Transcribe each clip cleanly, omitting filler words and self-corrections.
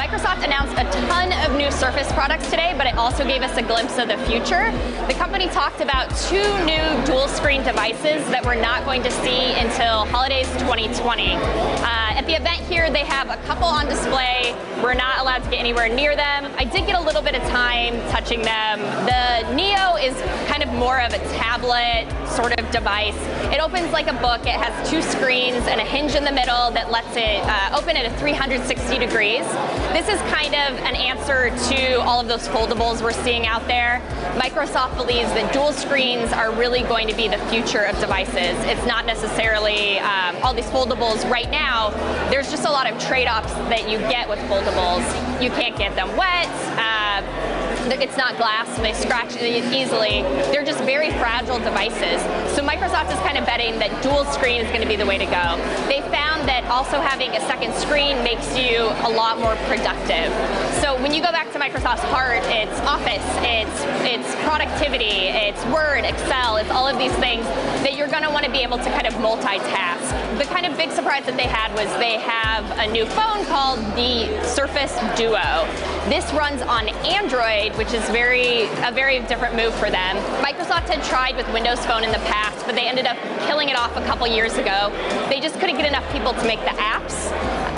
Microsoft announced a ton of new Surface products today, but it also gave us a glimpse of the future. The company talked about 2 new dual-screen devices that we're not going to see until holidays 2020. At the event here, they have a couple on display. We're not allowed to get anywhere near them. I did get a little bit of time touching them. The Neo is kind of more of a tablet sort of device. It opens like a book. It has 2 screens and a hinge in the middle that lets it open at a 360 degrees. This is kind of an answer to all of those foldables we're seeing out there. Microsoft believes that dual screens are really going to be the future of devices. It's not necessarily all these foldables right now. There's just a lot of trade-offs that you get with foldables. You can't get them wet. It's not glass, so they scratch easily. They're just very fragile devices. So Microsoft is kind of betting that dual screen is going to be the way to go. They found that also having a second screen makes you a lot more productive. So when you go back to Microsoft's heart, it's Office, it's productivity, it's Word, Excel, it's all of these things that you're going to want to be able to kind of multitask. The kind of big surprise that they had was they have a new phone called the Surface Duo. This runs on Android, which is a very different move for them. Microsoft had tried with Windows Phone in the past, but they ended up killing it off a couple years ago. They just couldn't get enough people to make the apps.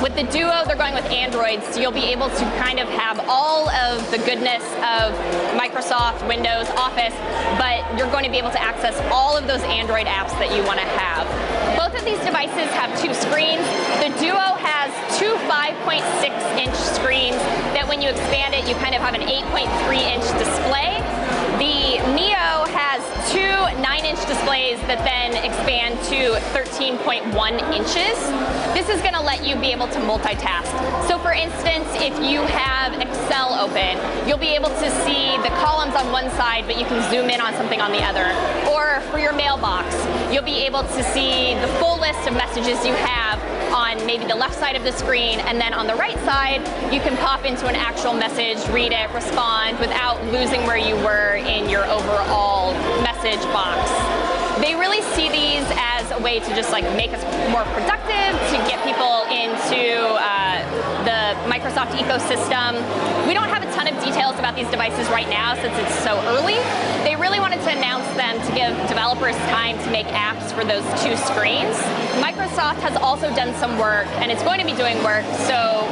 With the Duo, they're going with Android, so you'll be able to kind of have all of the goodness of Microsoft, Windows, Office, but you're going to be able to access all of those Android apps that you want to have. Both of these devices have 2 screens. The Duo has 2 5.6-inch screens that when you expand it, you kind of have an 8.3-inch display. The Neo has 2 9-inch displays that then expand to 13.1 inches. This is going to let you be able to multitask. So for instance, if you have Excel open, you'll be able to see the columns on one side, but you can zoom in on something on the other. Or for your mailbox, you'll be able to see the full list of messages you have on maybe the left side of the screen, and then on the right side, you can pop into an actual message, read it, respond without losing where you were in your overall message box. They really see these as a way to just like make us more productive, to get people into the Microsoft ecosystem. We don't have a ton of details about these devices right now since it's so early. They really wanted to announce them to give developers time to make apps for those 2 screens. Microsoft has also done some work, and it's going to be doing work, so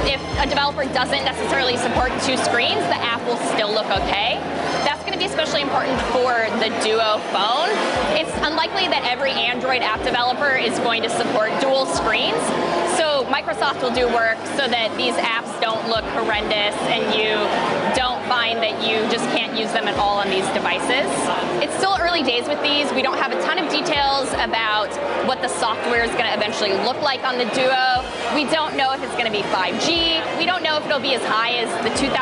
if a developer doesn't necessarily support 2 screens, the app will still look okay. That's going to be especially important for the Duo phone. It's unlikely that every Android app developer is going to support dual screens. So Microsoft will do work so that these apps don't look horrendous and you don't find that you just can't use them at all on these devices. It's still early days with these. We don't have a ton of details about what the software is going to eventually look like on the Duo. We don't know if it's going to be 5G. We don't know if it'll be as high as the $2,000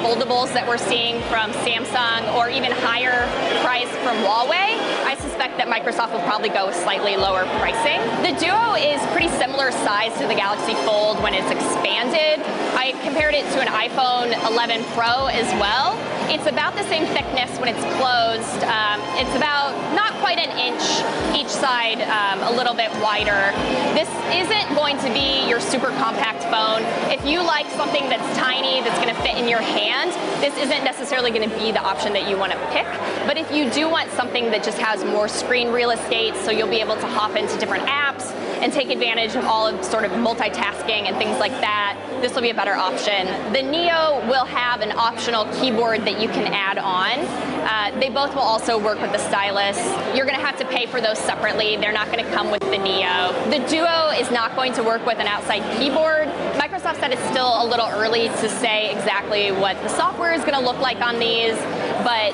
foldables that we're seeing from Samsung or even higher price from Huawei. I suspect that Microsoft will probably go with slightly lower pricing. The Duo is pretty similar size to the Galaxy Fold when it's expanded. I compared it to an iPhone 11 Pro as well. It's about the same thickness when it's closed. It's about not quite an inch each side, a little bit wider. This isn't going to be your super compact phone. If you like something that's tiny, that's going to fit in your hand, this isn't necessarily going to be the option that you want to pick. But if you do want something that just has more screen real estate, so you'll be able to hop into different apps and take advantage of all of sort of multitasking and things like that, this will be a better option. The Neo will have an optional keyboard that you can add on. They both will also work with the stylus. You're going to have to pay for those separately. They're not going to come with the Neo. The Duo is not going to work with an outside keyboard. Microsoft said it's still a little early to say exactly what the software is going to look like on these, but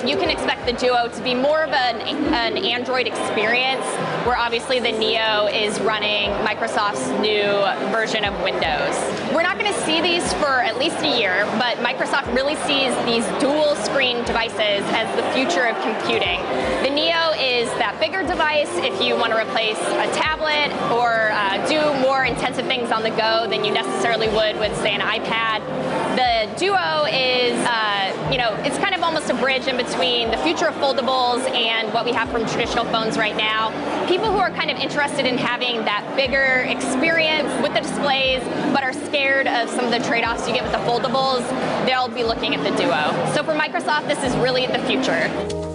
you can expect the Duo to be more of an Android experience, where obviously the Neo is running Microsoft's new version of Windows. We're not going to see these for at least a year, but Microsoft really sees these dual screen devices as the future of computing. The Neo is that bigger device if you want to replace a tablet or do more intensive things on the go than you necessarily would with, say, an iPad. The Duo is it's kind of almost a bridge in between the future of foldables and what we have from traditional phones right now. People who are kind of interested in having that bigger experience with the displays, but are scared of some of the trade-offs you get with the foldables, they'll be looking at the Duo. So for Microsoft, this is really the future.